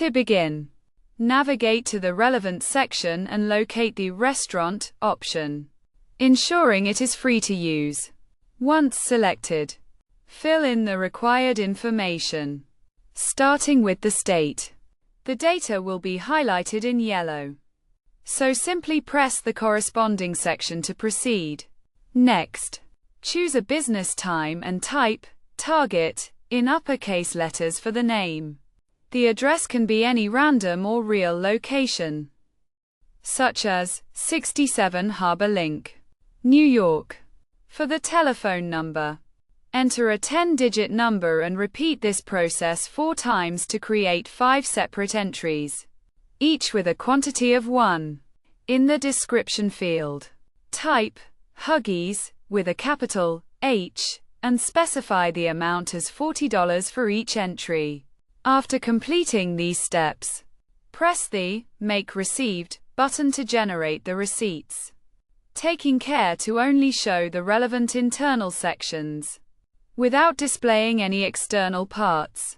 To begin, navigate to the relevant section and locate the Restaurant option, ensuring it is free to use. Once selected, fill in the required information, starting with the state. The data will be highlighted in yellow, so simply press the corresponding section to proceed. Next, choose a business time and type Target in uppercase letters for the name. The address can be any random or real location, such as 67 Harbor Link, New York. For the telephone number, enter a 10-digit number and repeat this process 4 times to create 5 separate entries, each with a quantity of 1. In the description field, type Huggies with a capital H and specify the amount as $40 for each entry. After completing these steps, press the Make Received button to generate the receipts, taking care to only show the relevant internal sections, without displaying any external parts.